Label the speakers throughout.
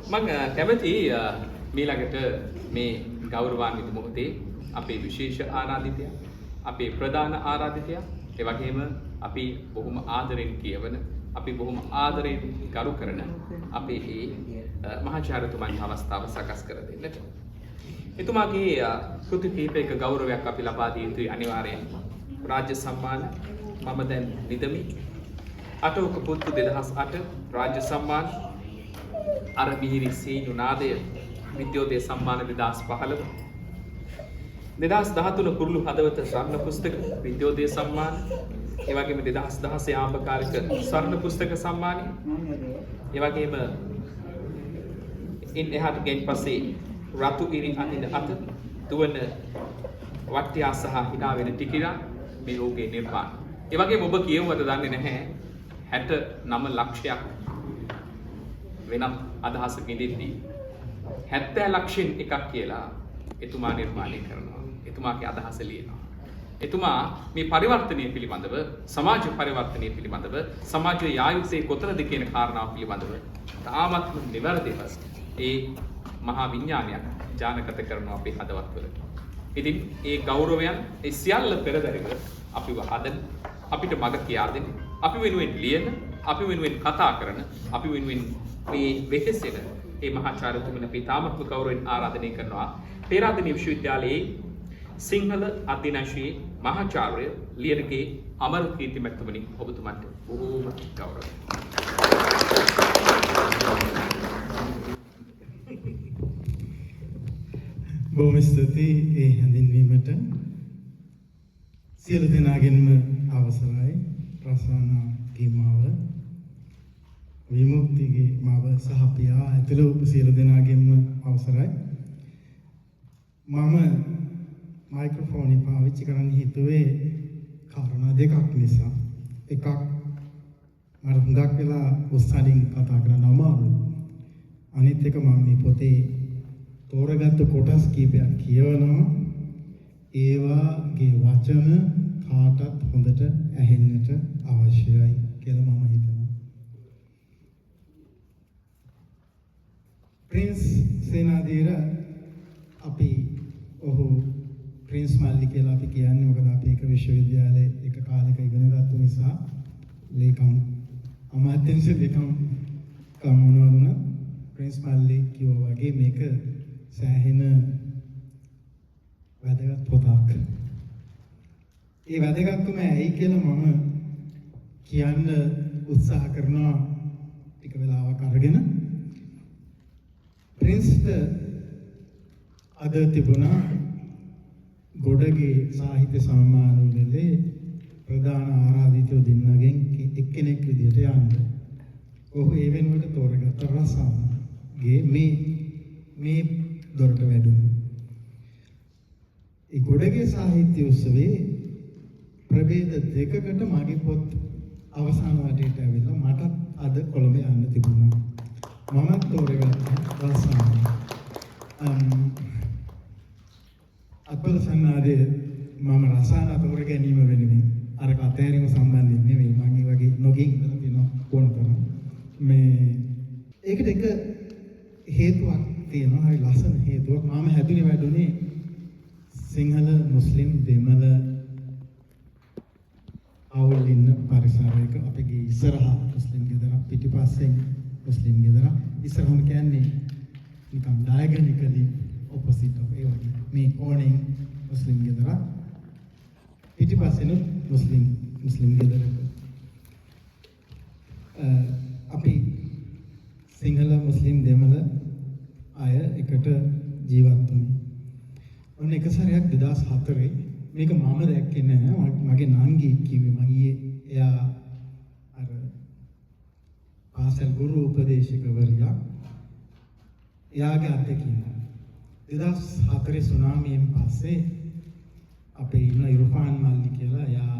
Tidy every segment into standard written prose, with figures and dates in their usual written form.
Speaker 1: මම කැමති මීළඟට මේ ගෞරවාන්විත මොහොතේ අපේ විශේෂ ආරාධිතයා, අපේ ප්‍රධාන ආරාධිතයා, ඒ වගේම අපි බොහොම ආදරෙන් කියවන, අපි බොහොම ආදරෙන් ගරු කරන අපේ මේ මහාචාර්යතුමන්ට අවස්ථාව සකස් කර දෙන්නට. එතුමාගේ කෘති කීපයක ගෞරවයක් අපි ලබා දිය යුතුයි අනිවාර්යයෙන්. රාජ්‍ය සම්මාන මම දැන් නිදමි. අටවක පුත්තු 2008 රාජ්‍ය සම්මාන, අර මිහිරි සීනු නාදය විද්‍යෝදය සම්මාන 2015, 2013 කුරුළු හදවත ස්වර්ණ පුස්තක විද්‍යෝදය සම්මාන, ඒ වගේම 2016 ආපකාලික ස්වර්ණ පුස්තක සම්මානය, ඒ වගේම ඉන් එහාට ගෙන් පස්සේ රතු ඉරි අඳින අත දුවන වට්ටියා සහ හිනා වෙන ටිකිරා මේ ඔහුගේ නිර්මාණ. ඒ වගේම ඔබ කියවුවද දන්නේ නැහැ 69 ලක්ෂයක් වෙනත් අදහසක ඉඳිද්දී 70 ලක්ෂෙන් එකක් කියලා එතුමා නිර්මාණය කරනවා. එතුමාගේ අදහස ලියනවා. එතුමා මේ පරිවර්තනය පිළිබඳව, සමාජ පරිවර්තනය පිළිබඳව, සමාජයේ යායුසේ කොතනද කියන කාරණාව පිළිබඳව තාමත් නිවැරදිව ඒ මහා විඥානයක් ජානගත කරනවා අපේ හදවත්වල. ඉතින් ඒ ගෞරවයන් ඒ සියල්ල පෙරදරිව අපිව හදන, අපිට මඟ කියා දෙන, අපි වෙනුවෙන් ලියන, අපි වෙනුවෙන් කතා කරන, අපි වෙනුවෙන් මේ වෙහෙසෙන ඒ මහාචාර්යතුමන් අපි තාමත් ගෞරවයෙන් ආරාධනය කරනවා. පේරාදෙණිය විශ්වවිද්‍යාලයේ සිංහල අධ්‍යනාංශයේ මහාචාර්ය ලියනගේ අමරකීර්ති මැතිතුමනි, ඔබතුමන්ට බොහෝම ගෞරවයි.
Speaker 2: බොහොම ස්තුතියි ඒ හැඳින්වීමට. සියලු දෙනාගෙන්ම අවසරයි. ප්‍රසන්නගේ මාව, විමුක්තිගේ මාව සහ පියා ඇතුළු සියලු දෙනාගෙන්ම අවසරයි. මම මයික්‍රොෆෝන් පාවිච්චි කරන්න හිතුවේ කාරණා දෙකක් නිසා. එකක්, මට හුඟක් වෙලා උස්සලින් කතා කරන්න අමාරුයි. අනිත් එක, මම මේ පොතේ තෝරගත්තු කොටස් කීපයක් කියවනවා. ඒවාගේ වචන කාටත් හොඳට ඇහෙන්නට අවශ්‍යයි කියලා මම හිතනවා. ප්‍රින්ස් සේනාධීර අපි ඔහු ප්‍රින්ස් මල්ලි කියලා අපි කියන්නේ. මොකද අපි එක විශ්වවිද්‍යාලයේ එක කාලෙක ඉගෙන ගත්ත නිසා ලේකම් අමාත්‍යාංශ ලේකම් කමුණා වුණා. ප්‍රින්ස් මල්ලි කිව්වා වගේ මේක සෑහෙන වැදගත් පොතක්. ඒ වැදගත්කම ඇයි කියලා මම කියන්න උත්සාහ කරනවා ටික වෙලාවක් අරගෙන. ප්‍රින්ස්ට අද තිබුණා ගොඩගේ සාහිත්‍ය සම්මාන උළෙලේ ප්‍රධාන ආරාධිතයෝ දෙන්නගෙන් එක්කෙනෙක් විදිහට යන්න. ඔහු ඒ වෙනුවට තෝරගත්ත රසාගේ මේ දොරට වැඩුණා. ඒ ගොඩගේ සාහිත්‍ය උත්සවයේ ප්‍රභේද දෙකකට මගේ පොත් අවසාන වටේට ඇවිල්ලා මටත් අද කොළඹ යන්න තිබුණා. මමත් තෝරගත්ත රසාව. අත්පොළ සන්නාදයේ මම රසායන තෝර ගැනීම වෙනුවෙන් අර කතෑරීම සම්බන්ධයෙන් නෙවෙයි, මම ඒ වගේ නොගින් ඉඳලා තියෙනවා කොනතරම්. ඒකට එක හේතුවක් තියෙනවා, හරි ලස්සන හේතුවක්. මම හැදුනේ වැඩුනේ සිංහල, මුස්ලිම්, දෙමළ අවුල් ඉන්න පරිසරයක. අපේ ඉස්සරහා මුස්ලිම් ගෙදරක්, පිටිපස්සෙන් මුස්ලිම් ගෙදරක්. ඉස්සරහම කියන්නේ නිකන් ඩයගොනලි ඔපොසිට් ඔෆ් ඒ වගේ. මේ කෝණයෙන් මුස්ලිම් ගෙදරක්, පිටිපස්සෙන් මුස්ලිම් ගෙදරක. අපි සිංහල, මුස්ලිම්, දෙමළ අය එකට ජීවත් වුණේ. ඔන්න එක සැරයක් 2004 මේක මම දැක්කේ නැහැ. මගේ නංගි කිව්වේ. මම එයා අර පාසල් ගුරු උපදේශකවරියක්. එයාගේ අත්දැකීම 2004 සුනාමියෙන් පස්සේ අපේ ඉන්න ඉර්ෆාන් මල්ලි කියලා එයා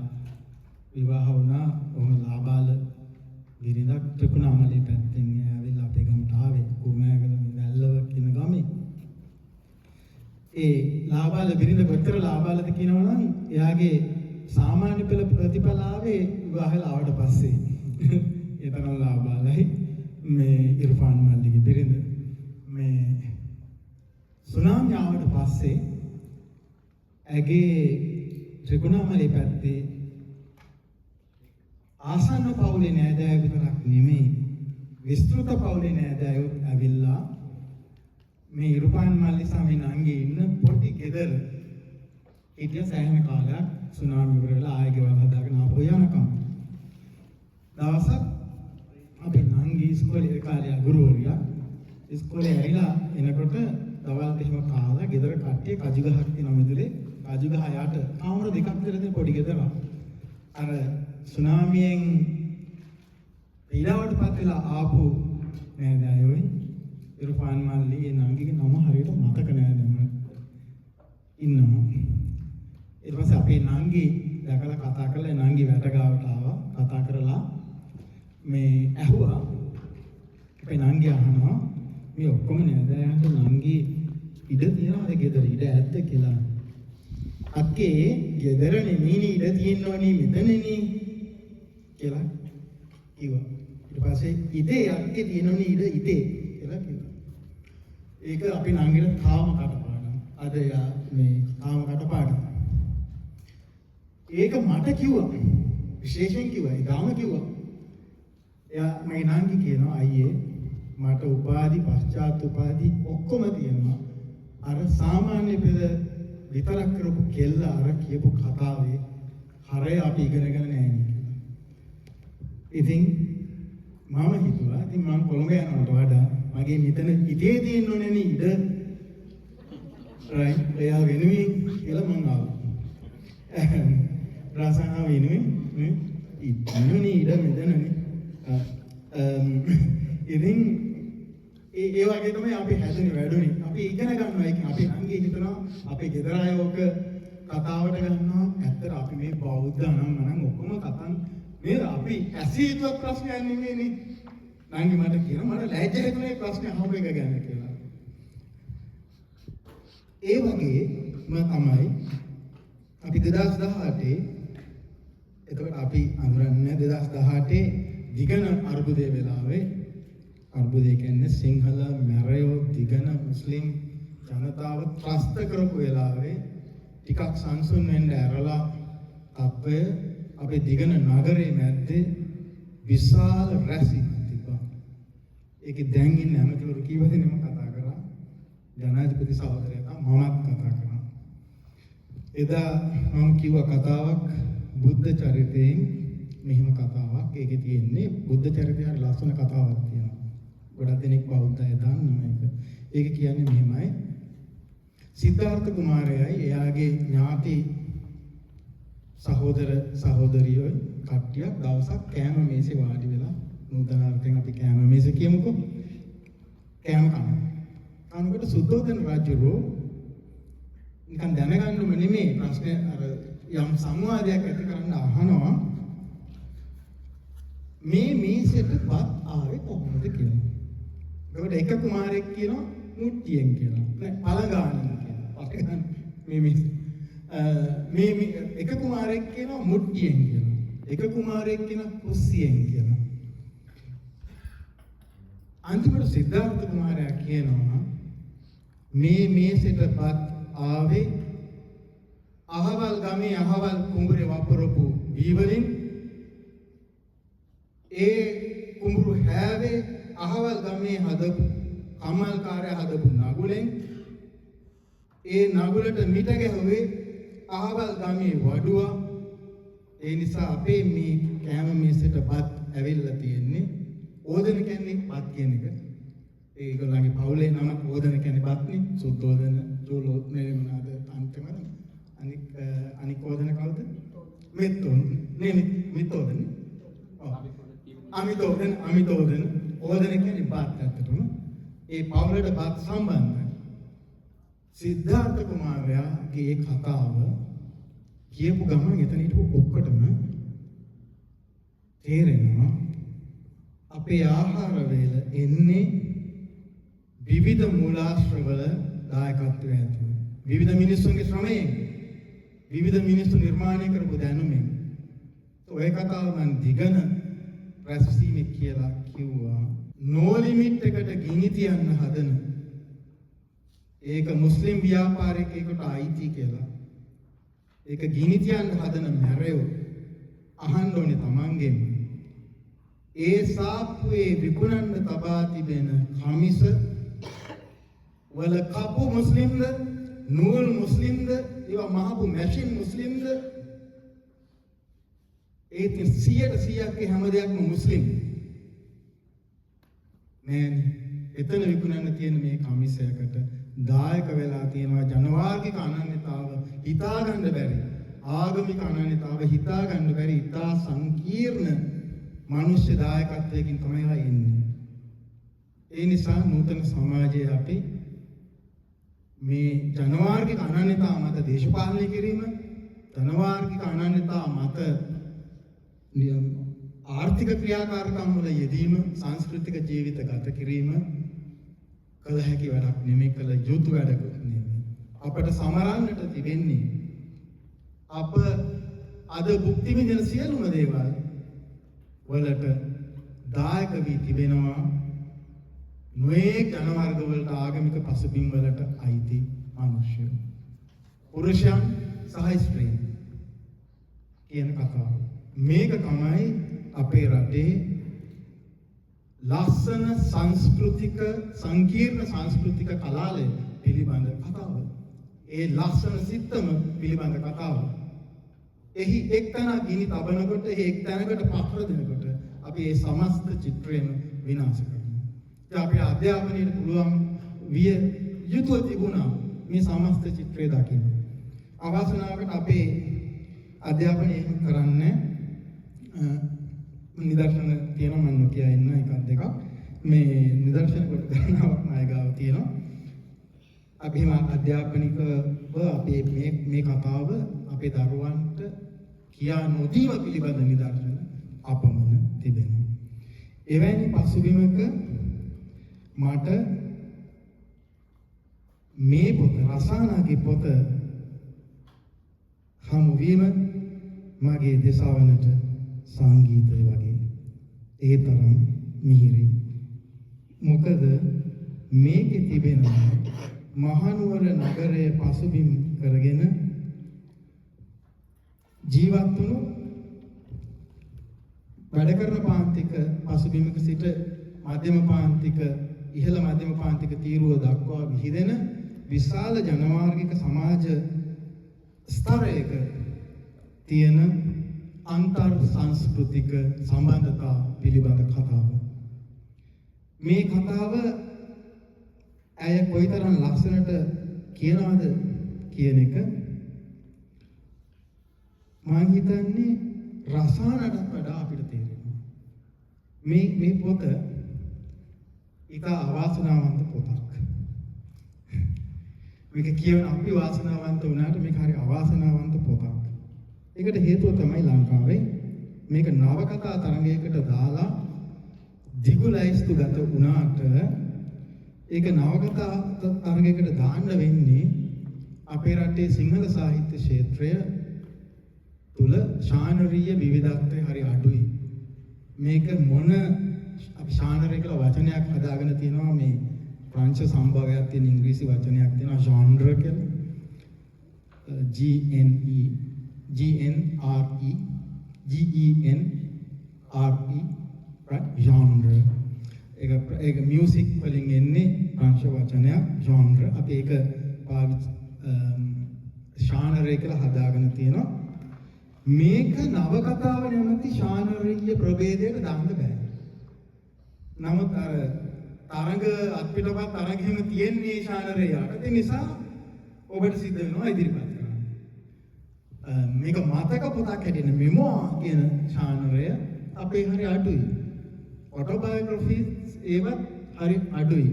Speaker 2: විවාහ වුණා. ඔහම ලාබාල ගිරිඳක් ත්‍රිකුණාමලී පැත්තෙන් ඇවිල්ලා අපේ ගමට ආවේ. කුරුමෑගල වැල්ලව කියන ගමේ. ඒ ලාබාල බිරිඳ කොතර ලාබාලද කියනවනම් එයාගේ සාමාන්‍ය පෙළ ප්‍රතිඵල ආවේ විවාහලා ආවට පස්සේ. ඒ තරම් ලාබාලයි මේ ඉර්ෆාන් මල්ලිගේ බිරිඳ. පස්සේ ඇගේ ත්‍රිකුණාමලී පැත්තේ ආසන්න පවුලේ නෑදෑයෝ විතරක් නෙමෙයි විස්තෘත පවුලේ නෑදෑයෝ ඇවිල්ලා මේ ඉරුපාන් මල්ලි සමේ නංගී ඉන්න පොඩි ගෙදර හිටිය සෑහෙන කාලයක් සුනාමි ඉවර වෙලා ආයෙ ගෙවල් හදාගෙන ආපහු යනකම් දවසක් අපේ නංගී ඉස්කෝලේ කාලේ ගුරුවරියා ඉස්කෝලේ ඇවිල්ලා එනකොට දවල්ට එහෙම කාලා ගෙදර කට්ටිය කජු ගහක් තියෙනවා මෙදුලේ කජු ගහ යට කාමර දෙකක් විතර තියෙන පොඩි ගෙදරක් අර සුනාමියෙන් ඊළවට පත් වෙලා ආපු නෑදෑයෝයි ඉරුපාන් මල්ලි ඒ නංගිගේ නම හරියට මතක නෑ දැන් ඉන්නවා ඊට පස්සේ අපේ නංගි දැකලා කතා කරලා නංගි වැට ගාවට ආවා කතා කරලා මේ ඇහුවා අපේ නංගි අහනවා මේ ඔක්කොම නෑදෑයන්ට නංගි ඉඩ තියනවාද ගෙදර ඉඩ ඇද්ද කියලා අක්කේ ගෙදර නෙමෙයි ඉඩ තියෙනවනේ මෙතනනේ කියලා කිව්වා ඊට පස්සේ ඉතේ අක්කේ තියෙනවනේ ඉඩ ඉතේ කියලා කිව්වා ඒක අපි නංගිට තාම කටපාඩම් අද මේ තාම කටපාඩම් ඒක මට කිව්වා විශේෂයෙන් කිව්වා ඊගාම කිව්වා එයා මගේ නංගි කියනවා අයියේ මට උපාධි පශ්චාත් උපාධි ඔක්කොම තියෙනවා අර සාමාන්‍ය පෙළ විතරක් කරපු කෙල්ල අර කියපු කතාවේ හරය අපි ඉගෙනගෙන නැහැ නේ ඉතින් මම හිතුවා ඉතින් මම කොළඹ යනවට වඩා මගේ මෙතන ඉතේ තියෙන්න ඕනේ නේ ඉඩ රයිට් එයා වෙනුවෙන් කියලා මම ආවා රසනා වෙනුවෙන් ඉන්නනේ ඉඩ මෙතනනේ ඉතින් ඒ වගේ තමයි අපි හැදෙන්නේ වැඩුනේ. අපි ඉගෙන ගන්නවා ඒක අපි නංගි හිතනවා අපේ ගෙදර අය ඕක කතාවට ගන්නවා. ඇත්තට අපි මේ බෞද්ධ නම් ඔක්කොම කතන් නේද? අපි ඇසීතුව ප්‍රශ්නයක් නෙමෙයිනේ. නංගි මට කියනවා මට ලැජ්ජ හිතුනේ ප්‍රශ්නේ අහපු එක ගැන කියලා. ඒ වගේම තමයි අපි 2018 එතකොට අපි අඳුරන්නේ 2018 දිගන අර්බුදයේ වෙලාවේ අර්බුදය කියන්නේ සිංහල මැරයෝ දිගන මුස්ලිම් ජනතාව ත්‍රස්ත කරපු වෙලාවේ ටිකක් සංසුන් වෙන්න ඇරලා අපේ අපේ දිගන නගරේ මැද්දේ විශාල රැසක් තිබ්බා. ඒකේ දැන් ඉන්න ඇමතිවරු කීව දෙනෙක්ම කතා කරා. ජනාධිපති සහෝදරයා මමත් කතා කරා. එදා මම කිව්ව කතාවක් බුද්ධ චරිතයෙන් මෙහිම කතාවක්. ඒකේ තියෙන්නේ බුද්ධ චරිතය හරි ලස්සන කතාවක් තියෙනවා. ගොඩක් දෙනෙක් බෞද්ධය දන්නවා ඒක. ඒක කියන්නේ මෙහෙමයි. සිද්ධාර්ථ කුමාරයයි එයාගේ ඥාති සහෝදර සහෝදරියෝ කට්ටියක් දවසක් කෑම මේසේ වාඩි වෙලා නූතනාර්ථයෙන් අපි කෑම මේසේ කියමුකෝ. කෑම කනකොට සුද්ධෝදන රජුරෝ නිකන් දැනගන්නම නෙමෙයි ප්‍රශ්නේ අර යම් සංවාදයක් ඇති කරන්න අහනවා මේ මේසෙට බත් ආවේ කොහොමද කියලා. ඒකට එක කුමාරයෙක් කියනවා මුට්ටියෙන් කියලා. නෑ පළගානින් කියලා. මේ එක කුමාරයෙක් කියනවා මුට්ටියෙන් කියලා. එක කුමාරයෙක් කියනවා කුස්සියෙන් කියලා. අන්තිමට සිද්ධාර්ථ කුමාරයා කියනවා මේ මේසෙට බත් ආවේ අහවල් ගමේ අහවල් කුඹුරේ වපුරපු බීවලින් ඒ කුඹුරු හැවේ අහවල් ගමේ හදපු කමල්කාරය හදපු නගුලෙන් ඒ නගුලට මිට ගැහුවේ අහවල් ගමේ වඩුවා ඒ නිසා අපේ මේ කෑම මේසෙට බත් ඇවිල්ලා තියෙන්නේ ඕදන කියන්නේ බත් කියන එක ඒගොල්ලන්ගේ පවුලේ නම ඕදන කියන්නේ බත්නේ සුද්ධෝදන ජෝලෝත් නේ මොනවාද අන්තිමට අනික ඕදන කවුද මෙත්තෝන් නේ මෙත්තෝදන අමිතෝදන ඕදන කියන්නේ බත් ඇත්තටම ඒ පවුලට බත් සම්බන්ධයි සිද්ධාර්ථ කුමාරයාගේ කතාව කියපු ගමන් එතන හිටපු ඔක්කොටම තේරෙනවා අපේ ආහාර වේල එන්නේ විවිධ මූලාශ්‍රවල දායකත්වය ඇතුළු විවිධ මිනිස්සුන්ගේ ශ්‍රමයෙන් විවිධ මිනිස්සු නිර්මාණය කරපු දැනුමෙන් ඔය කතාව මම දිගන රැස්වීමේ කියලා කිව්වා නෝ ලිමිට් එකට ගිනි තියන්න හදන ඒක මුස්ලිම් ව්‍යාපාරිකයෙකුට අයිති කියලා. ඒක ගිනි තියන්න හදන මැරයෝ අහන්න ඕනේ තමන්ගෙන්. ඒ සාප්පුවේ විකුණන්න තබා තිබෙන කමිස වල කපු මුස්ලිම්ද, නූල් මුස්ලිම්ද, ඒවා මහපු මැෂින් මුස්ලිම්ද? ඒ 100% හැම දෙයක්ම මුස්ලිම්. නෑනේ. එතන විකුණන්න තියෙන මේ කමිසයකට දායක වෙලා තියෙනවා ජනවාර්ගික අනන්‍යතාව හිතා ගන්න බැරි. ආගමික අනන්‍යතාව හිතා ගන්න බැරි ඉතා සංකීර්ණ මනුෂ්‍ය දායකත්වයකින් තමයි එන්නේ. ඒ නිසා නූතන සමාජයේ අපි මේ ජනවාර්ගික අනන්‍යතාව මත දේශපාලනය කිරීම, ජනවාර්ගික අනන්‍යතාව මත ආර්ථික ක්‍රියාකාරකම් වල යෙදීම, සංස්කෘතික ජීවිත ගත කිරීම කළ හැකි වැඩක් නෙමෙයි, කළ යුතු වැඩකුත් නෙමෙයි. අපට සමරන්නට තිබෙන්නේ අප අද භුක්ති විඳින සියලුම දේවල් වලට දායක වී තිබෙනවා නොයෙක් ජනවර්ග වලට ආගමික පසුබිම් වලට අයිති මිනිස්සු. පුරුෂයන් සහ ස්ත්‍රීන් කියන කතාව. මේක තමයි අපේ රටේ ලස්සන සංස්කෘතික සංකීර්ණ සංස්කෘතික කලාලය පිළිබඳ කතාව. ඒ ලස්සන සිත්තම පිළිබඳ කතාව. එහි එක්තැන ගිනි තබනකොට, එහි එක්තැනකට පහර දෙනකොට අපි ඒ සමස්ත චිත්‍රයම විනාශ කරනවා. ඒ අපේ අධ්‍යාපනයට පුළුවන් විය යුතුව තිබුණා මේ සමස්ත චිත්‍රය දකින්න. අවසනාවකට අපේ අධ්‍යාපනය එහෙම කරන්නේ නිදර්ශන තියෙනවා මම නොකිය ඉන්න එකක් දෙකක්. මේ නිදර්ශන කොට ගන්නවක් නායකව තියෙනවා. අපි මේ අධ්‍යාපනිකව අපි මේ කතාව අපේ දරුවන්ට කියා නොදීම පිළිබඳ නිදර්ශන අපමණ තිබෙනවා. එවැනි පසුබිමක මට මේ පොත රසානාගේ පොත හමු වීම මගේ දේශාවනට සංගීතය වගේ ඒ තරම් මිහිරි. මොකද මේකේ තිබෙනවා මහනුවර නගරයේ පසුබිම් කරගෙන ජීවත් වුණු වැඩ කරන පාන්තික පසුබිමක සිට මධ්‍යම පාන්තික ඉහළ මධ්‍යම පාන්තික තීරුව දක්වා විහිදෙන විශාල ජනවාර්ගික සමාජ ස්තරයක තියෙන අන්තර් සංස්කෘතික සම්බන්ධතා පිළිබඳ කතාව. මේ කතාව ඇය කොයිතරම් ලස්සනට කියනවද කියන එක මම හිතන්නේ රසායනට වඩා අපිට තේරෙනවා. මේ පොත ඉතා අවාසනාවන්ත පොතක්. මේක කියවන අපි වාසනාවන්ත වුණාට මේක හරි අවාසනාවන්ත පොතක්. ඒකට හේතුව තමයි ලංකාවේ මේක නවකතා තරඟයකට දාලා දිගු ලයිස්තුගත වුණාට ඒක නවකතා තරඟයකට දාන්න වෙන්නේ අපේ රටේ සිංහල සාහිත්‍ය ක්ෂේත්‍රය තුල ශානරීය විවිධත්වය හරි අඩුයි. මේක මොන අපි ශානරය කියලා වචනයක් හදාගෙන තියෙනවා, මේ ප්‍රංශ සම්භාවයක් තියෙන ඉංග්‍රීසි වචනයක් තියෙනවා genre කියලා. GNRE right genre. ඒක මියුසික් වලින් එන්නේ ප්‍රංශ වචනයක් genre. අපි ඒක ශානරය කියලා හදාගෙන තියෙනවා. මේක නවකතාව නැමැති ශානරීය ප්‍රභේදයට දාන්න බෑ. නමුත් අර තරඟ අත්පිටපත් තරඟෙම තියෙන්නේ ශානරය යටතේ නිසා ඔබට සිද්ධ වෙනවා ඉදිරිපත් කරන්න. මේක මතක පොතක් හැටියට මෙමෝර් කියන ශානරය අපේ හරි අඩුයි. ඔටෝබයෝග්‍රැෆිස් ඒවත් හරි අඩුයි.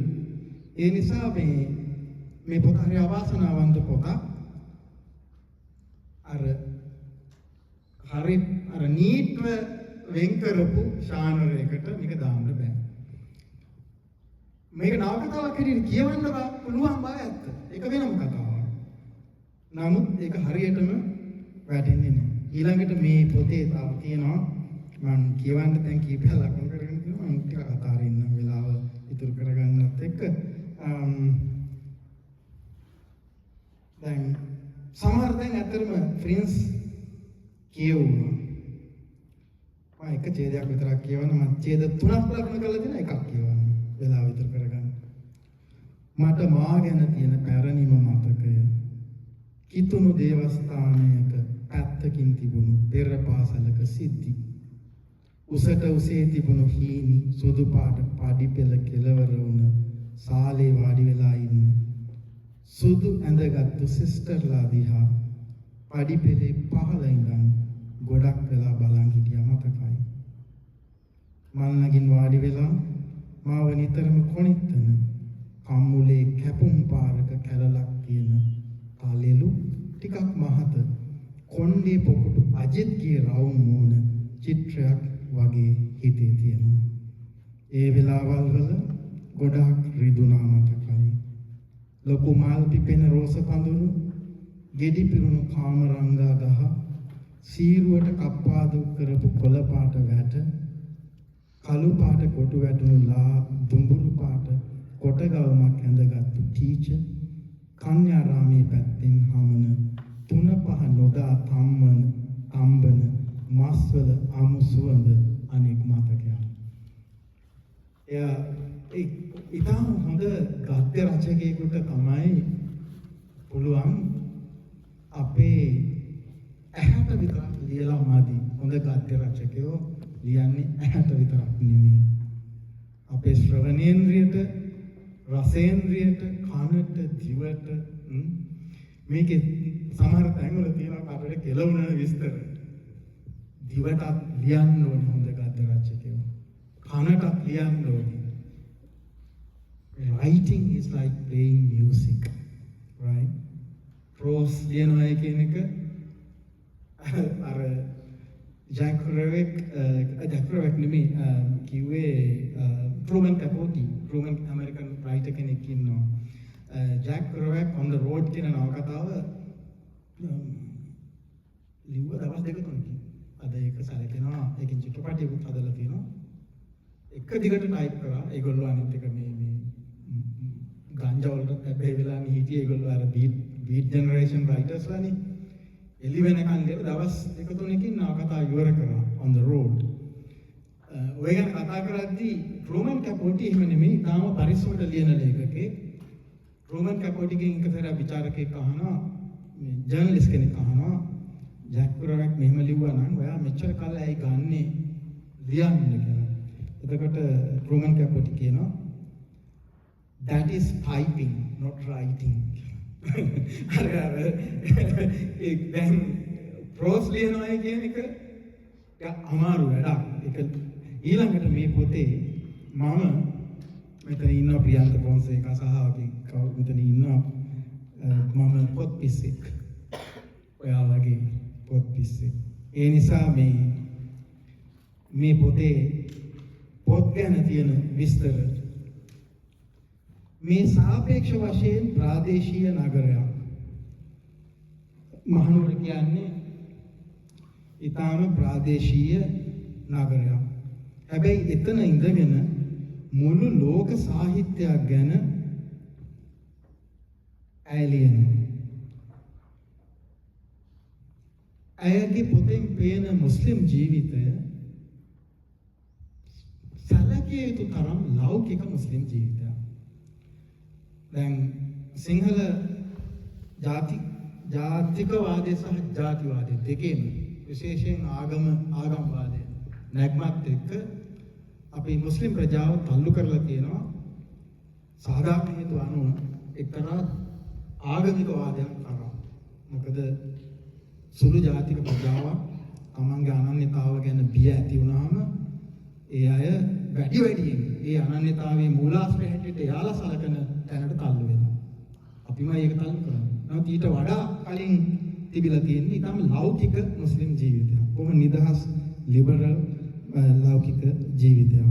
Speaker 2: ඒ නිසා මේ පොත හරි අවාසනාවන්ත පොතක්. අර නීට්ව වෙන් කරපු ශානරයකට මේක දාන්න බෑ. මේක නවකතාවක් හැටියට කියවන්න පුළුවන් බව ඇත්ත. ඒක වෙනම කතාවක්. නමුත් ඒක හරියටම වැටෙන්නේ නැහැ. ඊළඟට මේ පොතේ තව තියෙනවා මම කියවන්න දැන් කීපයක් ලකුණු කරගෙන තියෙනවා. මම ටිකක් අතාරින්න වෙලාව ඉතුරු කරගන්නත් එක්ක දැන් සමහර දැන් ඇත්තටම ෆ්‍රෙන්ඩ්ස් කියවුවා. මම එක ඡේදයක් විතරක් කියවන්න මම ඡේද 3ක් ලකුණු කරලා දෙන එකක් කියවන්න. වෙලාව විතර කරගන්න. මට මා ගැන තියෙන පැරණිම මතකය කිතුණු දේවස්ථානයක පැත්තකින් තිබුණු පෙර පාසලක සිද්ධි. උසට උසේ තිබුණු හීනි සුදු පාට පඩි පෙළ කෙලවර වුණ සාලේ වාඩි වෙලා ඉන්න සුදු ඇඳගත්තු සිස්ටර්ලා දිහා පඩි පෙළේ පහළ ඉඳන් ගොඩක් වෙලා බලන් හිටියා මතකයි. මල් නගින් වාඩි වෙලා මාව නිතරම කොණිත්තන කම්මුලේ කැපුම් පාරක කැලලක් තියෙන කාලෙලු ටිකක් මහත කොණ්ඩේ පොකුටු අජිත්ගේ රවුම් මූණ චිත්‍රයක් වගේ හිතේ තියෙනවා. ඒ වෙලාවල් වල ගොඩක් රිදුනා මතකයි. ලොකු මල් පිපෙන රෝස පඳුරු, ගෙඩි පිරුණු කාමරංගා ගහ, සීරුවට කප්පාදු කරපු කොළ පාට වැට, කළු පාට කොටු වැටුණු ලා දුඹුරු පාට කොටගවමක් ඇඳගත්තු ටීචර්, කන්‍යාරාමේ පැත්තෙන් හමන 3-5 නොදා තම්බන මස්වල අමු සුවඳ අනෙක් මතකයක්. එයා ඉතාම හොඳ ගද්‍ය රචකයෙකුට තමයි පුළුවන් අපේ ඇහැට විතරක් ලියලා මදි. හොඳ ගද්‍ය රචකයෝ ලියන්නේ ඇහැට විතරක් නෙමෙයි. අපේ ශ්‍රවණේන්ද්‍රියට, රසේන්ද්‍රියට, කනට, දිවට මේකේ සමහර තැන්වල තියෙනවා අපිට කෙලවුණන විස්තර. දිවටත් ලියන්න ඕනේ හොඳ ගද්‍ය රචකයෝ. කනටත් ලියන්න ඕනේ. Writing is like playing music, right? Prose ලියනවා කියන එක අර ජැක් රෙවෙක් නෙමෙයි කිව්වේ ට්‍රූමන් කැපෝටි, ට්‍රූමන් ඇමරිකන් රයිටර් කෙනෙක් ඉන්නවා. Jack Kerouac on the road කියන නවකතාව ලිව්ව දවස් දෙක තුනකින්. අද ඒක සැලකෙනවා. ඒකෙන් චිත්‍රපටයකුත් හදලා තියෙනවා. එක දිගට ටයිප් කරා. ඒගොල්ලෝ අනිත් එක මේ ගංජා වලට හැබැයි වෙලා හිටියේ ඒගොල්ලෝ අර බීට් ජෙනරේෂන් රයිටර්ස් ලානේ. එළි වෙනකන් ලියලා දවස් දෙක තුනකින් නවකතා ඉවර කරා on the road. ඔය ගැන කතා කරද්දී ට්‍රූමන් කැපෝටි එහෙම නෙමෙයි තාම පරිස්සමට ලියන ලේඛකෙක්. ට්‍රූමන් කැපෝටිගෙන් එකතර විචාරකෙක් අහනවා මේ ජර්නලිස්ට් කෙනෙක් අහනවා ජැක් රෙවෙක් මෙහෙම ලිව්වා නම් ඔයා මෙච්චර කල් ඇයි ගන්නෙ ලියන්න කියලා. එතකොට ට්‍රූමන් කැපෝටි කියනවා that is typing, not writing. අර ඒ දැන් ප්‍රෝස් ලියනවා කියන එක අමාරු වැඩක්. ඒක ඊළඟට මේ පොතේ මම මෙතන ඉන්න ප්‍රියන්ත පොන්සේකා සහ මෙතන ඉන්න මම පොත් පිස්සෙක්. ඔයා වගේ පොත් පිස්සෙක්. ඒ නිසා මේ පොතේ පොත් ගැන තියෙන විස්තර මේ සාපේක්ෂ වශයෙන් ප්‍රාදේශීය නගරයක්. මහනුවර කියන්නේ ඊටාම ප්‍රාදේශීය නගරයක්. හැබැයි එතන ඉඳගෙන මුළු ලෝක සාහිත්‍යයක් ගැන ඇලියනවා. ඇයගේ පොතෙන් පේන මුස්ලිම් ජීවිතය සැලකිය යුතු තරම් ලෞකික මුස්ලිම් ජීවිතයක්. දැන් සිංහල ජාතිකවාදය සහ ජාතිවාදය දෙකේම විශේෂයෙන් ආගම්වාදය නැග්මත් එක්ක අපි මුස්ලිම් ප්‍රජාව තල්ලු කරලා තියෙනවා සාධාරණ හේතු අනුව එක්තරා ආගමික වාදයක් කරා. මොකද සුළු ජාතික ප්‍රජාවක් තමන්ගේ අනන්‍යතාව ගැන බිය ඇති වුණාම ඒ අය වැඩියෙන් ඒ අනන්‍යතාවයේ මූලාශ්‍රය හැටියට එයාලා සලකන තැනට තල්ලු වෙනවා. අපිම ඒක තල්ලු කරනවා. නමුත් ඊට වඩා කලින් තිබිලා තියෙන්නේ ඊටම ලෞකික මුස්ලිම් ජීවිතයක්. කොහොම නිදහස් ලිබරල් ලෞකික ජීවිතයක්.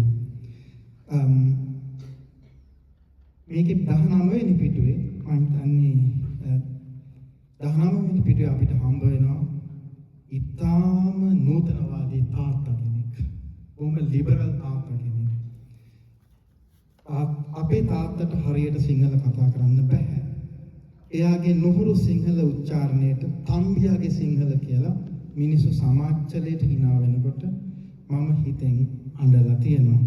Speaker 2: මේකේ 19 වෙනි පිටුවේ මම හිතන්නේ 19 වෙනි පිටුවේ අපිට හම්බ වෙනවා ඊටාම නූතනවාදී තාත්තා කෙනෙක්. කොහොම ලිබරල් තාත්තා කෙනෙක්. අපේ තාත්තට හරියට සිංහල කතා කරන්න බෑ. එයාගේ නුහුරු සිංහල උච්චාරණයට තම්බියාගේ සිංහල කියලා මිනිස්සු සමාජචලයට hina වෙනකොට මම හිතෙන් අඬලා තියෙනවා.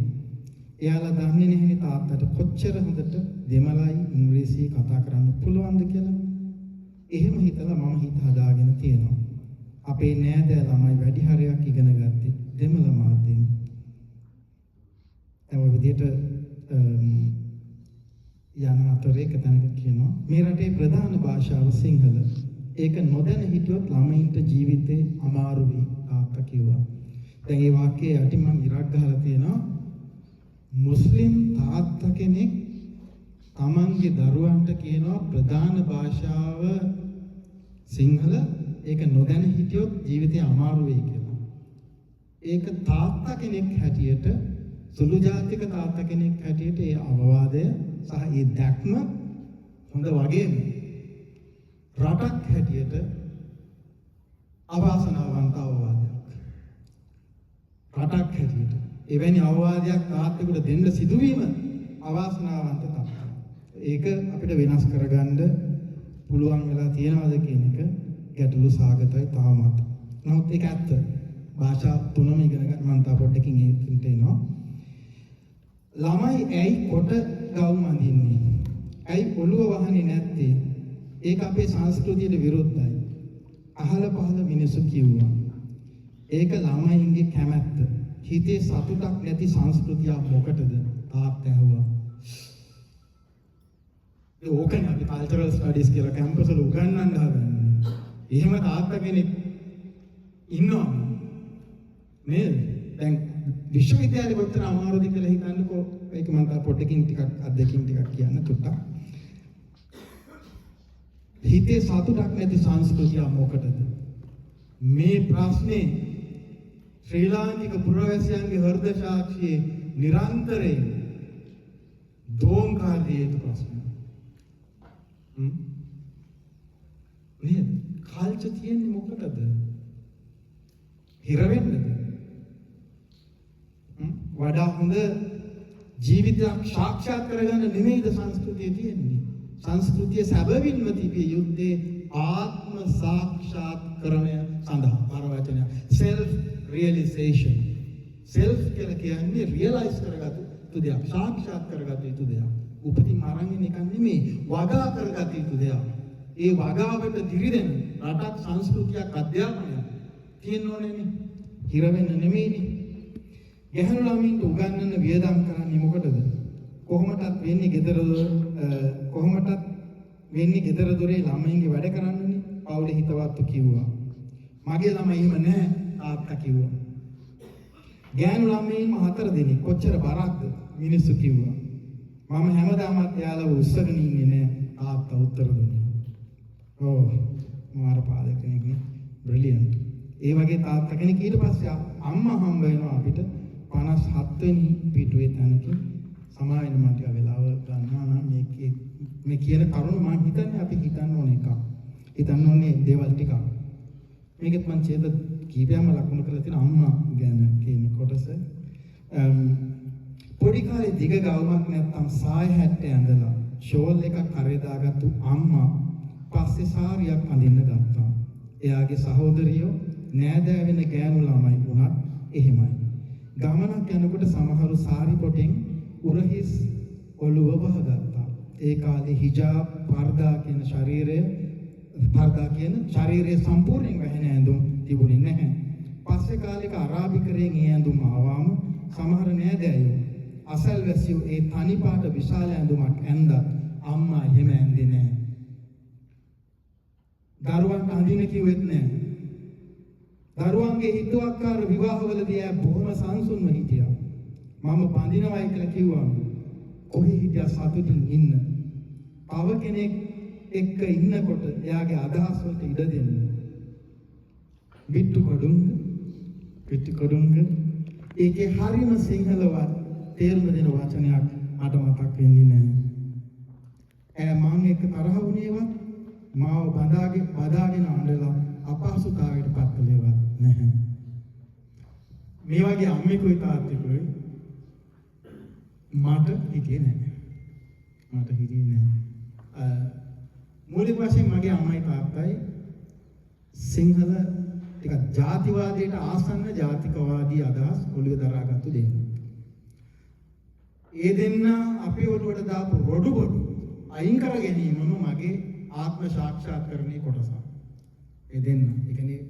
Speaker 2: එයාලා දන්නේ නැහැනේ තාත්තට කොච්චර හොඳට දෙමළයි ඉංග්‍රීසි කතා කරන්න පුළුවන්ද කියලා. එහෙම හිතලා මම හිත හදාගෙන තියෙනවා. අපේ නෑදෑ ළමයි වැඩි හරියක් ඉගෙන ගත්තේ දෙමළ මාධ්‍යයෙන්. ඒ විදිහට යන අතරේ එක තැනක කියනවා මේ රටේ ප්‍රධාන භාෂාව සිංහල. ඒක නොදැන හිටියොත් ළමයින්ට ජීවිතේ අමාරු වෙයි තාත්තා කිව්වා. දැන් මේ වාක්‍යයේ යටි මම ඉරක් ගහලා තියෙනවා මුස්ලිම් තාත්තා කෙනෙක් තමන්ගේ දරුවන්ට කියනවා ප්‍රධාන භාෂාව සිංහල ඒක නොදැන හිටියොත් ජීවිතේ අමාරු වෙයි කියලා. ඒක තාත්තා කෙනෙක් හැටියට සුළු ජාතික තාත්තා කෙනෙක් හැටියට ඒ අවවාදය සහ ඒ දැක්ම හොඳ වගේම රටක් හැටියට අවාසනාවන්ත අවවාදයක්. රටක් හැටියට එවැනි අවවාදයක් තාත්තෙකුට දෙන්න සිදුවීම අවාසනාවන්ත තත්ත්වයක්. ඒක අපිට වෙනස් කරගන්න පුළුවන් වෙලා තියෙනවද කියන එක ගැටලු සාගතයි තාමත්. නමුත් ඒක ඇත්ත. භාෂා තුනම ඉගෙන ගන්න මම තා පොඩ්ඩකින් ඒකට එනවා. ළමයි ඇයි කොට ගවුම් අඳින්නේ? ඇයි ඔළුව වහන්නේ නැත්තේ? ඒක අපේ සංස්කෘතියට විරුද්ධයි. අහල පහල මිනිස්සු කිව්වා. ඒක ළමයින්ගේ කැමැත්ත. හිතේ සතුටක් නැති සංස්කෘතියක් මොකටද? තාත්තා ඇහුවා. ඒ ඕකනේ අපි කල්චරල් ස්ටඩීස් කියලා කැම්පස් වල උගන්වන්න හදන්නේ. එහෙම තාත්තා කෙනෙක් ඉන්නවා නේද? දැන් විශ්වවිද්‍යාලේ කොච්චර අමාරුද කියලා හිතන්නකෝ. ඒක මම තා පොඩ්ඩකින් ටිකක් අත්දැකීම් ටිකක් කියන්න තුට්ටක්. හිතේ සතුටක් නැති සංස්කෘතිය මොකටද? මේ ප්‍රශ්නේ ශ්‍රී ලාංකික පුරවැසියන්ගේ හෘද සාක්ෂියේ නිරන්තරයෙන් දෝංකාර දිය යුතු ප්‍රශ්නයක්. නේද? කල්චර් තියෙන්නේ මොකටද? හිර වෙන්නද? වඩා හොඳ ජීවිතයක් සාක්ෂාත් කරගන්න නෙමෙයිද සංස්කෘතිය තියෙන්නේ? සංස්කෘතිය සැබවින්ම තිබිය යුත්තේ ආත්ම සාක්ෂාත්කරණය සඳහා. අර වචනය self realization. self කියලා කියන්නේ realize කරගත යුතු දෙයක්, සාක්ෂාත් කරගත යුතු දෙයක්. උපතින් අරන් ඉන්න එක නෙමෙයි, වගා කරගත යුතු දෙයක්. ඒ වගාවට දිරිදෙන රටක් සංස්කෘතියක් අධ්‍යාපනයක් තියෙන්න ඕනේනේ. හිර වෙන්න නෙමෙයිනේ. ගැහැණු ළමයින්ට උගන්වන්න වියදම් කරන්නේ මොකටද? කොහොමදත් වෙන්නේ ගෙදර දොරේ ළමයින්ගේ වැඩ කරන්නනේ. පවුලේ හිතවත්තු කිව්වා. මගේ ළමයි එහෙම නැහැ තාත්තා කිව්වා. ගැහැණු ළමයින්ම 4 දෙනෙක් කොච්චර බරක්ද මිනිස්සු කිව්වා. මම හැමදාමත් එයාලව උස්සගෙන ඉන්නේ නැහැ තාත්තා උත්තර දුන්නා. මාර පාදක කෙනෙක් නේ. බ්‍රිලියන්ට්. ඒ වගේ තාත්තා කෙනෙක් ඊට පස්සේ අම්මා හම්බ වෙනවා අපිට 57 වෙනි පිටුවේ තැනකින්. සමාවෙන්න මට වෙලාව ගන්නවා නම් මේ කියන කරුණ මම හිතන්නේ අපි හිතන්න ඕන එකක්. හිතන්න ඕනේ දේවල් ටිකක්. මේකත් මම ඡේද කීපයක්ම ලකුණු කරලා තියෙන අම්මා ගැන කියන කොටස. පොඩි කාලේ දිග ගවුමක් නැත්තම් සාය හැට්ට ඇඳලා ෂෝල් එකක් කරේ දාගත්තු අම්මා පස්සේ සාරියක් අඳින්න ගත්තා. එයාගේ සහෝදරියෝ නෑදෑ වෙන ගෑනු ළමයි වුණත් එහෙමයි. ගමනක් යනකොට සමහරු සාරි පොටෙන් උරහිස් ඔළුව වහගත්තා. ඒ කාලේ හිජාබ් පර්දා කියන ශරීරයේ සම්පූර්ණයෙන් වැහෙන ඇඳුම් තිබුණේ නැහැ. පස්සේ කාලෙක අරාබිකරයෙන් ඒ ඇඳුම් ආවම සමහර නෑදෑයෝ අසල්වැසියෝ ඒ තනි පාට විශාල ඇඳුමක් ඇඳත් අම්මා එහෙම ඇඳේ නැහැ. දරුවන්ට අඳින්න කිව්වෙත් නැහැ. දරුවන්ගේ හිතුවක්කාර විවාහවලදී ආ බොහොම සංසුන්ව හිටියා. මම බඳිනවයි කියලා කිව්වම කොහේ හිටියා සතුටින් ඉන්න. තව කෙනෙක් එක්ක ඉන්නකොට එයාගේ අදහස් වලට ඉඩ දෙන්න. පිටු කොඩුංග ඒකේ හරිම සිංහලවත් තේරුම දෙන වචනයක් මට මතක් වෙන්නේ නැහැ. මම එක්ක තරහ වුණේවත් මාව බදාගෙන අඬලා අපහසුතාවයට පත් කළේවත් නැහැ. මේ වගේ අම්මෙකුයි තාත්තෙකුයි මට හිතේ නැහැ. මූලික වශයෙන් මගේ අම්මයි තාත්තයි සිංහල ටිකක් ජාතිවාදයට ආසන්න ජාතිකවාදී අදහස් ඔළුවේ දරාගත්තු දෙන්නා. ඒ දෙන්න අපේ ඔළුවට දාපු රොඩු බොඩු අයින් කර ගැනීමම මගේ ආත්ම සාක්ෂාත්කරණයේ කොටසක්. ඒ දෙන්න. ඒ කියන්නේ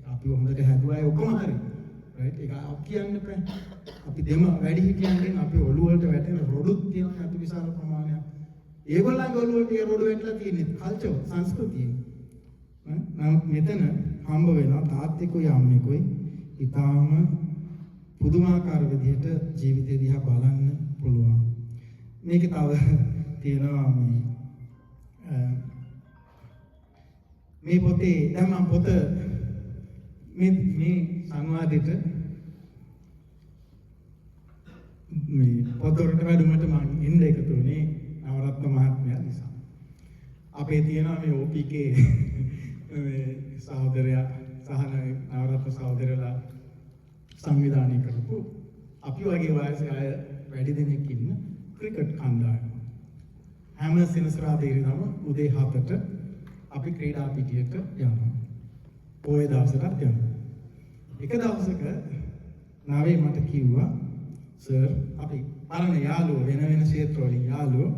Speaker 2: අපි හොඳට හැදුවායි ඔක්කොම හරි. රයිට්? ඒක අපි කියන්න බෑ. අපි දෙම වැඩි හිටියන්ගෙන් අපි ඔළුව වලට වැටෙන රොඩුත් තියෙනවා අති විශාල ප්‍රමාණයක්. ඒගොල්ලන්ගේ ඔළුව වලට ඒ රොඩු වැටලා තියෙන්නේ කල්චර් සංස්කෘතියෙන්. නමුත් මෙතන හම්බ වෙනවා තාත්තෙකුයි අම්මෙකුයි ඊටාම පුදුමාකාර විදිහට ජීවිතය දිහා බලන්න පුළුවන්. මේක තව තියෙනවා මේ පොතේ දැන් මම පොත මේ සංවාදෙට මේ පොතකට වැඩුමට මම එන්න එකතු වුණේ නවරත්න මහත්මයා නිසා. අපේ තියෙනවා මේ OPK මේ සහෝදරයා සහ නවරත්න සහෝදරලා සංවිධානය කරපු අපි වගේ වයසේ අය වැඩි දෙනෙක් ඉන්න ක්‍රිකට් කණ්ඩායම. හැම සෙනසුරාදා ඉරිදම උදේ 7ට අපි ක්‍රීඩා පිටියට යනවා. පොයේ දවසටත් යනවා. එක දවසක නාවේ මට කිව්වා සර් අපි පරණ යාළුවෝ වෙන වෙන ක්ෂේත්‍රවලින් යාළුවෝ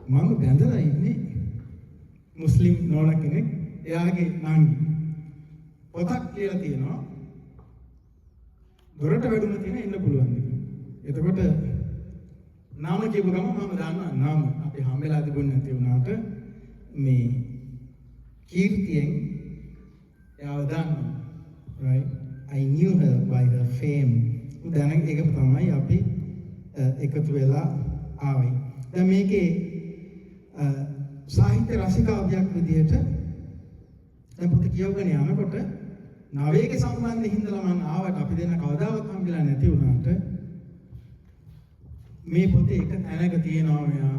Speaker 2: මම බැඳලා ඉන්නේ මුස්ලිම් නෝනා කෙනෙක් එයාගේ නංගි පොතක් කියලා තියෙනවා දොරට වැඩුම තියෙන ඉන්න පුළුවන් කියලා. එතකොට නාම කියපු ගම මම දන්නවා නාම අපි හැමලා තිබුණ නැති වුණාට මේ කීර්තියෙන් එයාව දන්නවා. Right? I knew her by her fame. දැන් ඒක තමයි අපි එකතු වෙලා ආවේ. දැන් මේකේ සාහිත්‍ය රසිකාවියක් විදිහට දැන් පොත කියවගෙන යනකොට නවයේක සම්බන්ධ හින්දලා මම ආවට අපි දෙන්න කවදාවත් හම්බෙලා නැති වුණාට මේ පොතේ එක තැනක තියෙනවා මෙයා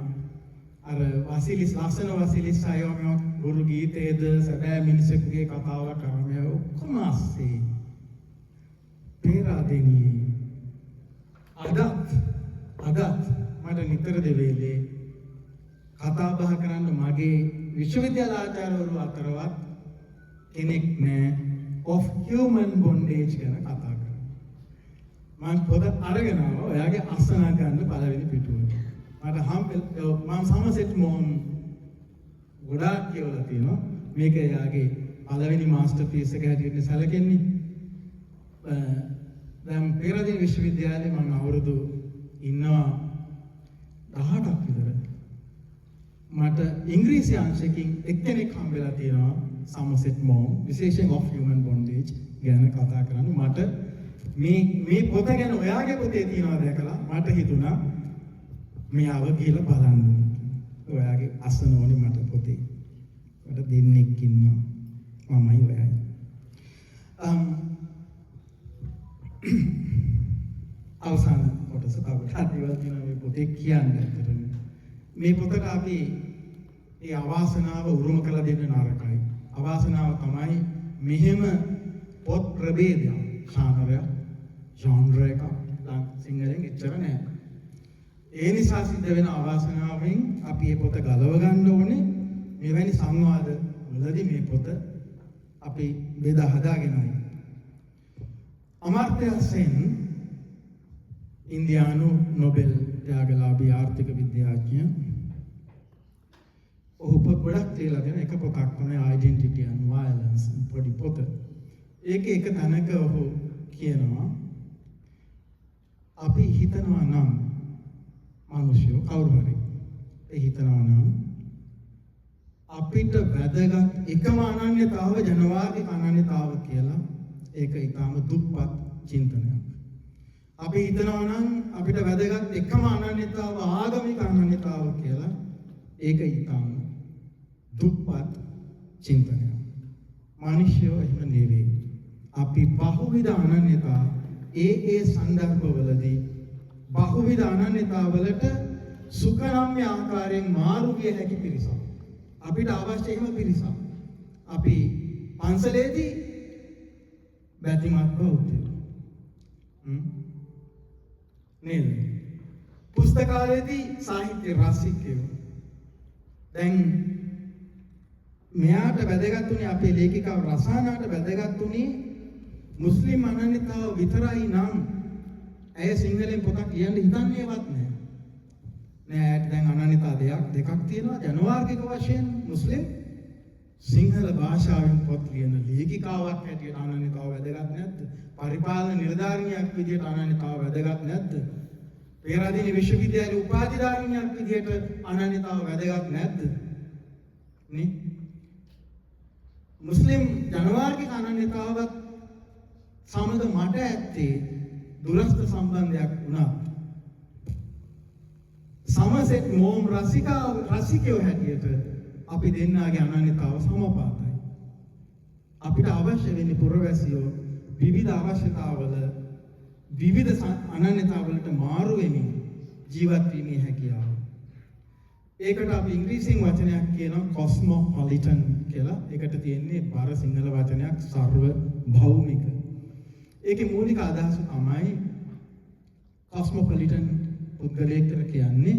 Speaker 2: අර වසිලිස් ලස්සන වසිලිස් අයෝමයක් ගුරු ගීතයේද සැබෑ මිනිසෙකුගේ කතාවක් කරන්නේ ඔක්කොම ASCII පෙරාදෙනී අදත් මට නිතර දෙවේලේ කතා බහ කරන්න මගේ විශ්වවිද්‍යාල ආචාර්යවරු අතරවත් කෙනෙක් නෑ of human bondage ගැන කතා කරා. මම පොත අරගෙන ආවා ඔයාගේ අස්සනා ගන්න පළවෙනි පිටුවට. මට මම සමසෙට් මොම් ගොඩාක් කියවලා තියෙනවා. මේක එයාගේ පළවෙනි මාස්ටර්පීස් එක හැටියට සැලකෙන්නේ. දැන් පෙරදින විශ්වවිද්‍යාලේ මම අවුරුදු ඉන්නවා 18ක් විතර. මට ඉංග්‍රීසි අංශකින් එක්කෙනෙක් හම්බෙලා තියෙනවා සමසෙට් මොම් විශේෂයෙන් of human bondage ගැන කතා කරන්නේ. මට මේ පොත ගැන ඔයාගේ පොතේ තියෙනවා දැකලා මට හිතුණා මෙයාව ගිහලා බලන්න. ඔයාගේ අසන ඕනේ මට පොතේ. මට දෙන්නෙක් ඉන්නවා. මමයි ඔයයි. අවසාන කොටස තව කටිවල තියෙන මේ පොතේ කියන්නේ ඇත්තටම. මේ පොතට අපි ඒ අවාසනාව උරුම කළ දෙන්න නරකයි. අවාසනාව තමයි මෙහෙම පොත් ප්‍රභේදයක් genre එකක් සිංහලෙන් එච්චර නැහැ. ඒ නිසා සිද්ධ වෙන අවාසනාවෙන් අපි මේ පොත ගලව ගන්න ඕනේ. මෙවැනි සංවාද වලදී මේ පොත අපි බෙදා හදාගෙනයි. අමර්ත්‍ය සෙන් ඉන්දියානු නොබෙල් ත්‍යාගලාභී ආර්ථික විද්‍යාඥයා ඔහු පොත් ගොඩක් තියලා දෙන එක පොතක් තමයි Identity and Violence පොඩි පොත. ඒකේ එක තැනක ඔහු කියනවා අපි හිතනවා නම් මිනිස්සු කවුරු හරි හිතනවා නම් අපිට වැදගත් එකම අනන්‍යතාව ජනවාදික අනන්‍යතාව කියලා ඒක ඊටාම දුප්පත් චින්තනයක්. අපි හිතනවා නම් අපිට වැදගත් එකම අනන්‍යතාව ආගමික අනන්‍යතාව කියලා ඒක ඊටාම දුප්පත් චින්තනයක්. මිනිස්සු එහෙම නෙවෙයි. අපි බහුවිධ අනන්‍යතා ඒ සංදර්භවලදී බහුවිධ අනන්‍යතාවලට සුඛනම්‍ය ආකාරයෙන් මාරු විය හැකි පිරිසක්. අපිට අවශ්‍ය එහෙම පිරිසක්. අපි පන්සලේදී බැතිමත් බෞද්ධයෝ. නේද? පුස්තකාලයේදී සාහිත්‍ය රසිකයෝ. දැන් මෙයාට වැදගත් උනේ අපේ ලේඛිකාව රසානාට වැදගත් උනේ මුස්ලිම් අනන්‍යතාව විතරයි නම් ඇය සිංහලෙන් පොතක් ලියන්න හිතන්නේවත් නැහැ. නෑ දැන් අනන්‍යතාව දෙකක් තියෙනවා. ජනවාර්ගික වශයෙන් මුස්ලිම් සිංහල භාෂාවෙන් පොත් ලියන ලේඛිකාවක් හැටියට අනන්‍යතාව වැදගත් නැද්ද? පරිපාලන නිලධාරිනියක් විදියට අනන්‍යතාව වැදගත් නැද්ද? පේරාදෙණි විශ්වවිද්‍යාලයේ උපාධිධාරිනියක් විදියට අනන්‍යතාව වැදගත් නැද්ද? නේ? මුස්ලිම් ජනවාර්ගික අනන්‍යතාවත් සමග මට ඇත්තේ දුරස්ත සම්බන්ධයක් වුණා. සමසෙට් මෝම් රසිකයෝ හැටියට අපි දෙන්නාගේ අනන්‍යතාව සමපාතයි. අපිට අවශ්‍ය වෙන්නේ පුරවැසියෝ විවිධ අවශ්‍යතාවල විවිධ අනන්‍යතාවලට මාරු වෙමින් ජීවත් වීමේ හැකියාව. ඒකට අපි ඉංග්‍රීසියෙන් වචනයක් කියනවා කොස්මොපොලිටන් කියලා. ඒකට තියෙන්නේ බර සිංහල වචනයක් සර්ව භෞමික. ඒකේ මූලික අදහස තමයි කොස්මොපොලිටන් පුද්ගලයෙක් කියලා කියන්නේ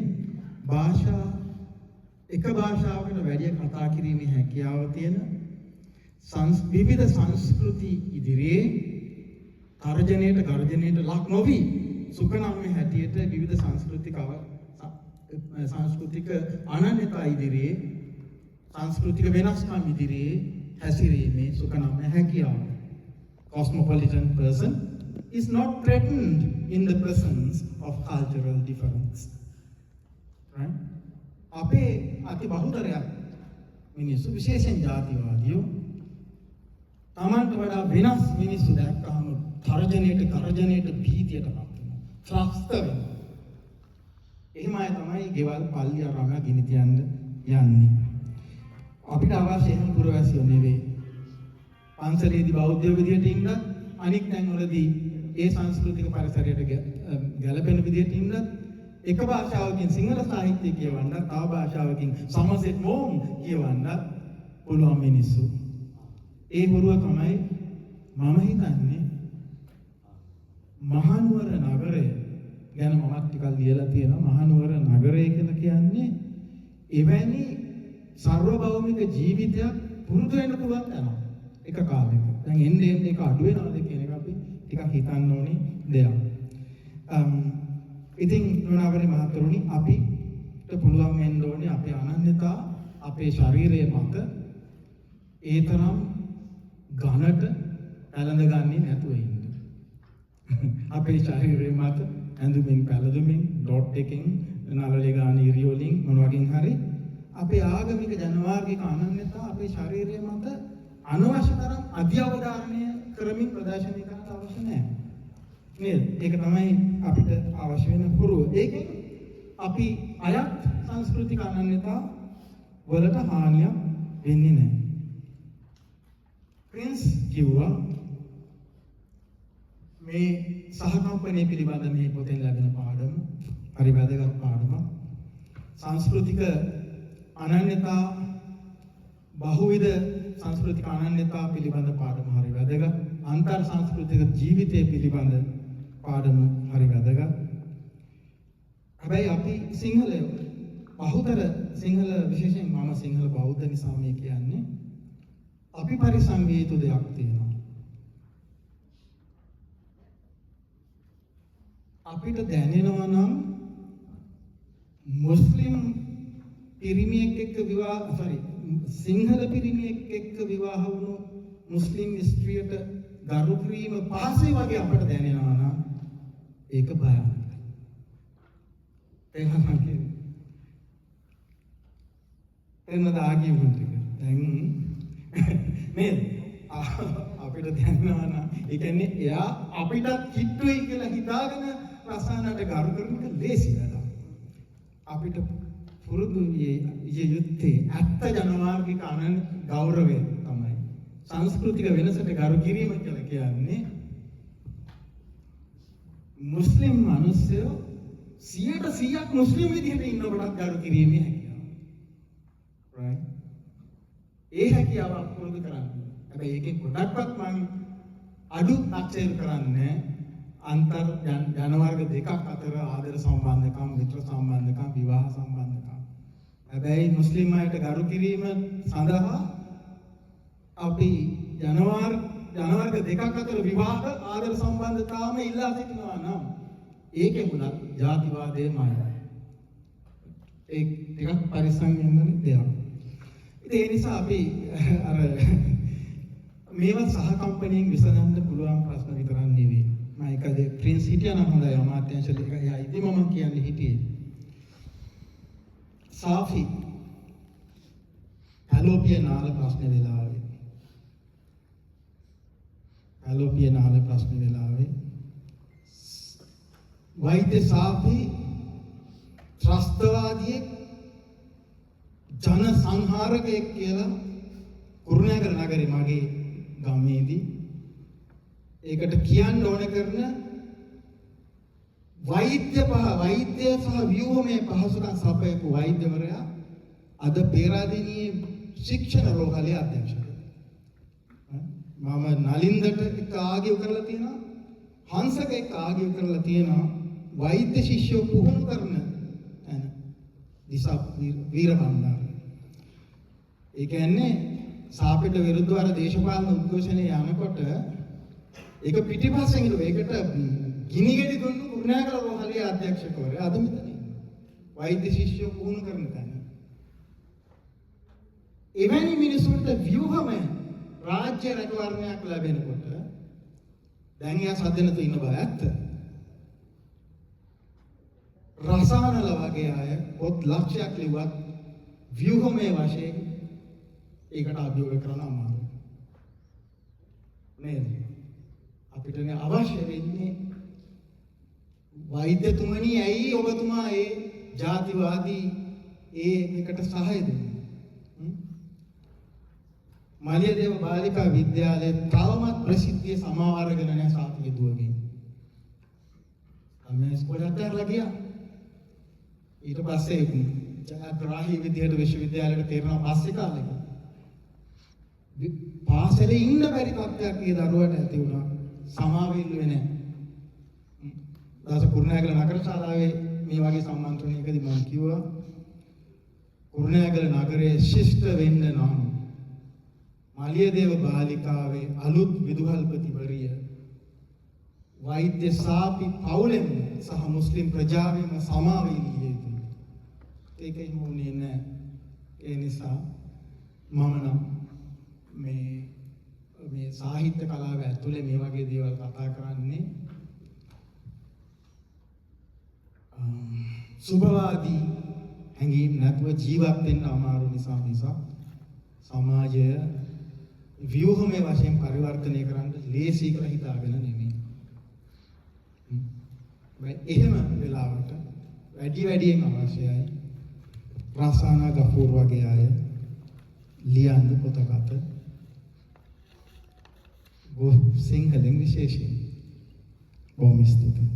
Speaker 2: එක භාෂාවකට වැඩි කතා කිරීමේ හැකියාව තියෙන විවිධ සංස්කෘති ඉදිරියේ තර්ජනයට ගර්ජනයට ලක් නොවි සුඛනාමයේ හැටියට විවිධ සංස්කෘතික අනන්‍යතා ඉදිරියේ සංස්කෘතික වෙනස්කම් ඉදිරියේ හැසිරීමේ සුඛනාමයේ හැකියාව. Cosmopolitan person is not threatened in the presence of cultural difference. Right? අපේ අති බහුතරයක් මිනිස්සු විශේෂයෙන් ජාතිවාදීෝ තමන්ට වඩා වෙනස් මිනිස්සු දැක්කහම තර්ජනයට ගර්ජනයට භීතියට පත් වෙනවා. ත්‍රස්ත වෙනවා. එහෙම අය තමයි ගෙවල් පල්ලි අරගෙන ගිනි තියන්න යන්නේ. අපිට අවශ්‍ය එහෙම පුරවැසියෝ නෙවෙයි. පන්සලේදී බෞද්ධයෝ විදියට ඉන්න අනික් තැන්වලදී ඒ සංස්කෘතික පරිසරයට ගැළපෙන විදියට ඉන්න එක භාෂාවකින් සිංහල සාහිත්‍ය කියවන්න තව භාෂාවකින් සමසෙට් මෝම් කියවන්න පුළුවන් මිනිස්සු. ඒ බොරුව තමයි මම හිතන්නේ මහනුවර නගරය ගැන මමත් ටිකක් ලියලා තියෙනවා. මහනුවර නගරය කියලා කියන්නේ එවැනි සර්වභෞමික ජීවිතයක් පුරුදු වෙන්න පුළුවන් තැනක්. එක කාලෙක. දැන් එන්නේ ඒක අඩු වෙනවද කියන එක අපි ටිකක් හිතන්න ඕනේ දෙයක්. ඉතින් නොනවරේ මහතුරුනි අපිට පුළුවන් වෙන්න ඕනේ අපේ අනන්‍යතා අපේ ශරීරයේ මත ඒ තරම් ඝනට ඇලඳගන්නේ නැතුව ඉන්න. අපේ ශරීරයේ මත ඇඳුමින් පැළඳුමින් ඩොට් එකකින් නළලේ ගාන ඉරි වලින් මොන වගේන් හරි අපේ ආගමික ජනවාර්ගික අනන්‍යතා අපේ ශරීරයේ මත අනවශ්‍ය තරම් අධ්‍යවධාරණය කරමින් ප්‍රදර්ශනය කරන්න අවශ්‍ය නැහැ. නේද? ඒක තමයි අපිට අවශ්‍ය වෙන පුරුව. ඒකෙන් අපි අයත් සංස්කෘතික අනන්‍යතා වලට හානියක් වෙන්නේ නැහැ. ප්‍රින්ස් කිව්වා මේ සහකම්පනය පිළිබඳ මේ පොතෙන් ලැබෙන පාඩම හරි වැදගත් පාඩමක්. සංස්කෘතික අනන්‍යතා බහුවිධ සංස්කෘතික අනන්‍යතා පිළිබඳ පාඩම හරි වැදගත්. අන්තර් සංස්කෘතික ජීවිතය පිළිබඳ පාඩම හරි වැදගත්. හැබැයි අපි සිංහලයෝ බහුතර සිංහල විශේෂයෙන් මම සිංහල බෞද්ධ නිසා මේ කියන්නේ අපි පරිසම් විය යුතු දෙයක් තියෙනවා. අපිට දැනෙනවා නම් මුස්ලිම් පිරිමියෙක් එක්ක සිංහල පිරිමියෙක් එක්ක විවාහ වුණු මුස්ලිම් ස්ත්‍රියට ගරු කිරීම පහසුයි වගේ අපට දැනෙනවා නම් ඒක භයානකයි. එන්නද ආගියුන්ට දැන් නේද අපිට දැනෙනවා නම් ඒ කියන්නේ එයා අපිට කිට්ටුයි කියලා හිතාගෙන රසායනට ගරු කරන එක ලේසි වැඩක්. අපිට පුරුදු යුත්තේ ඇත්ත ජනවාර්ගික ගෞරවය තමයි. සංස්කෘතික වෙනසට ගරු කිරීම කියලා කියන්නේ මුස්ලිම් මිනිස්සු 100% මුස්ලිම් විදිහට ඉන්නකොටත් ගරු කිරීමේ හැකියාව. right? ඒ හැකියාව පුරුදු කරන්න. හැබැයි ඒකේ ගොඩක්වත් මම අඩු තාක්ෂේර කරන්නේ අන්තර් ජනවර්ග දෙකක් අතර ආදර සම්බන්ධකම්, මිත්‍ර සම්බන්ධකම්, විවාහ සම්බන්ධකම්. හැබැයි මුස්ලිම් අයට ගරු කිරීම සඳහා අපි ජනවර්ග දෙකක් අතර විවාහ ආදර සම්බන්ධතාවම ඉල්ලා සිටිනවා නම් ඒකේ මුලක් ජාතිවාදයමයි. ඒ ටිකක් පරිස්සම් වෙන්න දෙයක්. ඉතින් ඒ නිසා අපි අර මේවා සහ කම්පැනියෙන් විසඳන්න පුළුවන් ප්‍රශ්න විතරක් නෙවෙයි. මම ඒකදී ප්‍රින්ස් හිටියා නම් හොඳයි අමාත්‍යාංශ ලේකයා ඉතින් මම කියන්නේ හිටියේ. සාෆි ඇලෝපිය නාල ප්‍රශ්න වෙලාවේ වෛද්‍ය සාෆි ත්‍රස්තවාදී ජන සංහාරකයෙක් කියලා කුරුණෑගල නගරේ මගේ ගමේදී ඒකට කියන්න ඕන කරන වෛද්‍ය සහ ව්‍යුහමය පහසුකම් සපයපු වෛද්‍යවරයා අද පේරාදෙණියේ ශික්ෂණ රෝහලේ අධ්‍යක්ෂකයි. මම නලින්දට එක ආගියු කරලා තියෙනවා, හංසක එක ආගියු කරලා තියෙනවා වෛද්‍ය ශිෂ්‍යෝ පුහුණු කරන තැන දිසා වීරබණ්ඩාර. ඒ කියන්නේ සාපේට විරුද්ධව අර දේශපාලන උද්ඝෝෂණේ යනකොට ඒක පිටිපස්සෙන් ඉඳලා ඒකට ගිනිගෙඩි දුන්නු කුරුණෑගල රෝහලේ අධ්‍යක්ෂකවරයා අද මෙතන වෛද්‍ය ශිෂ්‍යෝ පුහුණු කරන තැන. එවැනි මිනිසුන්ට ව්‍යුහමය රාජ්‍ය රැකවරණයක් ලැබෙනකොට දැන් එයා සද්දනතු ඉන්න බය ඇත්ත. රසායනල වගේ අය පොත් ලක්ෂයක් ලිව්වත් ව්‍යුහමය වශයෙන් ඒකට අභියෝග කරන්න අමාරුයි. නේද? අපිට අවශ්‍ය වෙන්නේ වෛද්‍යතුමනි ඇයි ඔබතුමා ඒ ජාතිවාදී ඒකට සහාය දෙන්නේ? මාලියදේව බාලිකා විද්‍යාලයේ තවමත් ප්‍රසිද්ධිය සමාවරගෙන නැහැ සාපිය දුවගේ. අම්මා ඉස්කෝලේ අතරලා ගියා. ඊට පස්සේ ජනග්‍රාහී විද්‍යාලයට විශ්වවිද්‍යාලයට තේරෙනවා පස්සේ කාලෙක. පාසලේ ඉන්න බැරි තත්ත්වයක් ඒ දරුවට ඇති වුණා. සමාවෙල්ලුවේ නැහැ. දාස කුරුණෑගල නගර ශාලාවේ මේ වගේ සම්මන්ත්‍රණයකදී මම කිව්වා කුරුණෑගල නගරයේ ශිෂ්ට වෙන්න නම් මාලියදේව බාලිකාවේ අලුත් විදුහල්පතිවරිය වෛද්‍ය සාපි පවුලෙන් සහ මුස්ලිම් ප්‍රජාවෙම සමාවෙල්ලිය යුතුයි. ඒකයි මොන්නේ නැහැ. ඒ නිසා මම නම් මේ සාහිත්‍ය කලාව ඇතුලේ මේ වගේ දේවල් කතා කරන්නේ සුභවාදී හැඟීම් නැතුව ජීවත් වෙන්න අමාරු නිසා සමාජය ව්‍යුහමය වශයෙන් පරිවර්තනය කරන්න ලේසි කියලා හිතාගෙන නෙමෙයි. එහෙම වෙලාවට වැඩියෙන් අවශ්‍යයි රසානා ගෆූර් වගේ අය ලියන්න පොතකට සිංහලෙන් විශේෂයෙන් බොහොම ස්තුතියි.